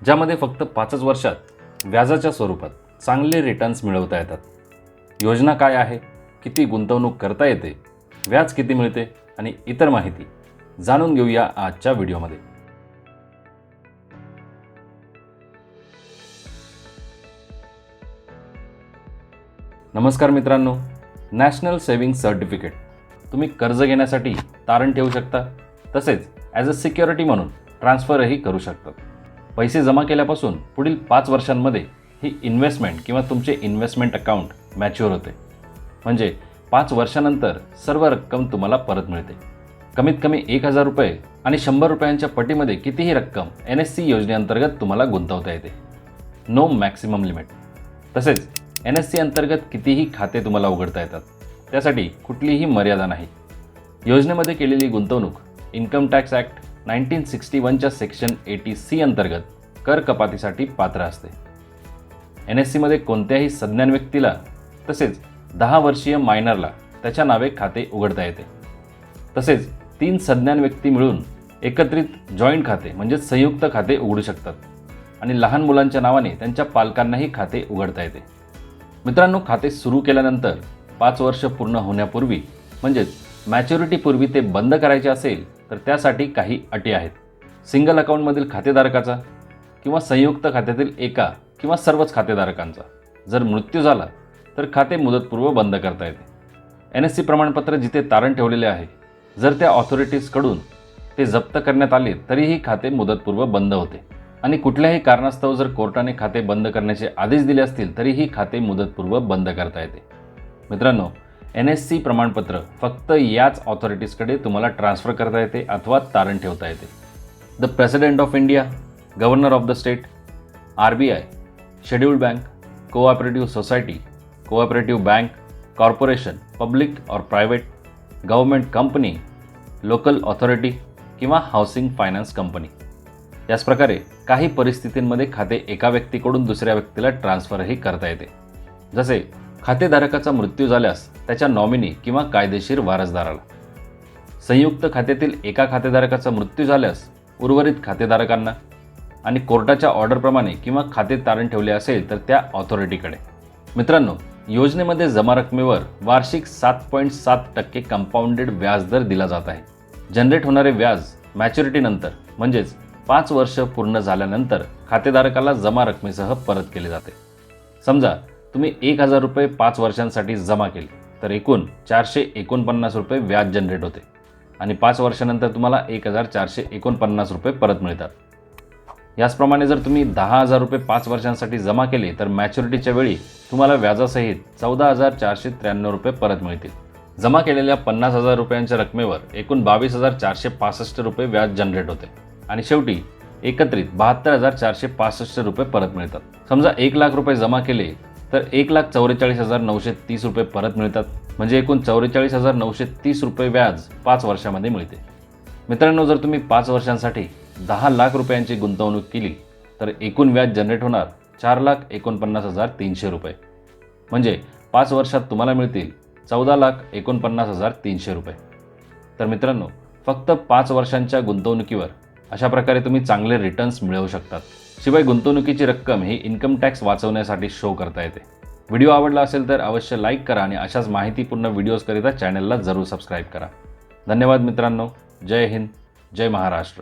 ज्यामध्ये फक्त 5च वर्षात व्याजाच्या स्वरूपात चांगले रिटर्न्स मिळवता येतात. योजना काय आहे, किती गुंतवणूक करता येते, व्याज किती मिळते आणि इतर माहिती जाणून घेऊया आजच्या व्हिडिओमध्ये. नमस्कार मित्रांनो, नॅशनल सेव्हिंग सर्टिफिकेट तुम्ही कर्ज घेण्यासाठी तारण ठेवू शकता, तसेच ॲज अ सिक्युरिटी म्हणून ट्रान्सफरही करू शकतात. पैसे जमा केल्यापासून पुढील 5 वर्षांमध्ये ही इन्व्हेस्टमेंट किंवा तुमचे इन्व्हेस्टमेंट अकाउंट मॅच्युअर होते. म्हणजे 5 वर्षानंतर सर्व रक्कम तुम्हाला परत मिळते. कमीत कमी 1000 रुपये आणि 100 रुपयांच्या पटीमध्ये कितीही रक्कम NSC योजनेअंतर्गत तुम्हाला गुंतवता येते. No maximum limit. तसेच NSC अंतर्गत कितीही खाते तुम्हाला उघडता येतात. त्यासाठी कुठलीही मर्यादा नाही. योजनेमध्ये केलेली गुंतवणूक इन्कम टॅक्स ॲक्ट 1961च्या सेक्शन 80C अंतर्गत कर कपातीसाठी पात्र असते. NSCमध्ये कोणत्याही सज्ञान व्यक्तीला तसेच 10 वर्षीय मायनरला त्याच्या नावे खाते उघडता येते. तसेच 3 सज्ञान व्यक्ती मिळून एकत्रित जॉईंट खाते म्हणजेच संयुक्त खाते उघडू शकतात आणि लहान मुलांच्या नावाने त्यांच्या पालकांनाही खाते उघडता येते. मित्रांनो, खाते सुरू केल्यानंतर 5 वर्ष पूर्ण होण्यापूर्वी म्हणजेच मॅच्युरिटीपूर्वी ते बंद करायचे असेल तर त्यासाठी काही अटी आहेत. सिंगल अकाउंटमधील खातेधारकाचा किंवा संयुक्त खात्यातील एका किंवा सर्वच खातेधारकांचा जर मृत्यू झाला तर खाते मुदतपूर्व बंद करता येते. NSC प्रमाणपत्र जिथे तारण ठेवलेले आहे जर त्या ऑथॉरिटीजकडून ते जप्त करण्यात आले तरीही खाते मुदतपूर्व बंद होते आणि कुठल्याही कारणास्तव जर कोर्टाने खाते बंद करण्याचे आदेश दिले असतील तरीही खाते मुदतपूर्व बंद करता येते. मित्रांनो, NSC प्रमाणपत्र फक्त याच ऑथॉरिटीजकडे तुम्हाला ट्रान्सफर करता येते अथवा तारण ठेवता येते. The President of India, governor of the state, RBI, scheduled bank, cooperative society, cooperative bank, corporation, public और private, government company, local authority किंवा हाऊसिंग फायनान्स कंपनी. याच प्रकारे काही परिस्थितींमध्ये खाते एका व्यक्तीकडून दुसऱ्या व्यक्तीला ट्रान्सफरही करता येते. जसे खातेधारकाचा मृत्यू झाल्यास त्याच्या नॉमिनी किंवा कायदेशीर वारसदाराला. संयुक्त खात्यातील एका खातेधारकाचा मृत्यू झाल्यास उर्वरित खातेधारकांना आणि कोर्टाच्या ऑर्डरप्रमाणे किंवा खाते तारण ठेवले असेल तर त्या ऑथॉरिटीकडे. मित्रांनो, योजनेमध्ये जमा रकमेवर वार्षिक 7.7% कंपाऊंडेड व्याजदर दिला जात आहे. जनरेट होणारे व्याज मॅच्युरिटीनंतर म्हणजेच 5 वर्ष पूर्ण झाल्यानंतर खातेधारकाला जमा रकमेसह परत केले जाते. समजा तुम्ही 1000 रुपये 5 वर्षांसाठी जमा केले तर एकूण 449 रुपये व्याज जनरेट होते आणि 5 वर्षानंतर तुम्हाला 1449 रुपये परत मिळतात. याचप्रमाणे जर तुम्ही 10,000 रुपये 5 वर्षांसाठी जमा केले तर मॅच्युरिटीच्या वेळी तुम्हाला व्याजासहित 14,493 रुपये परत मिळतील. जमा केलेल्या 50,000 रुपयांच्या रकमेवर एकूण 22,465 रुपये व्याज जनरेट होते आणि शेवटी एकत्रित 72,465 रुपये परत मिळतात. समजा 1 लाख रुपये जमा केले तर 1,44,930 रुपये परत मिळतात. म्हणजे एकूण 44,930 रुपये व्याज 5 वर्षामध्ये मिळते. मित्रांनो, जर तुम्ही 5 वर्षांसाठी 10 लाख रुपयांची गुंतवणूक केली तर एकूण व्याज जनरेट होणार 4,49,300 रुपये. म्हणजे 5 वर्षात तुम्हाला मिळतील 14,49,300 रुपये. तर मित्रांनो, फक्त 5 वर्षांच्या गुंतवणुकीवर अशा प्रकारे तुम्ही चांगले रिटर्न्स मिळवू शकतात. शिवाय गुंतवणुकीची रक्कम ही इन्कम टॅक्स वाचवण्यासाठी शो करता येते. व्हिडिओ आवडला असेल तर अवश्य लाईक करा आणि अशाच माहितीपूर्ण व्हिडिओजकरिता चॅनलला जरूर सबस्क्राईब करा. धन्यवाद मित्रांनो. जय हिंद, जय महाराष्ट्र.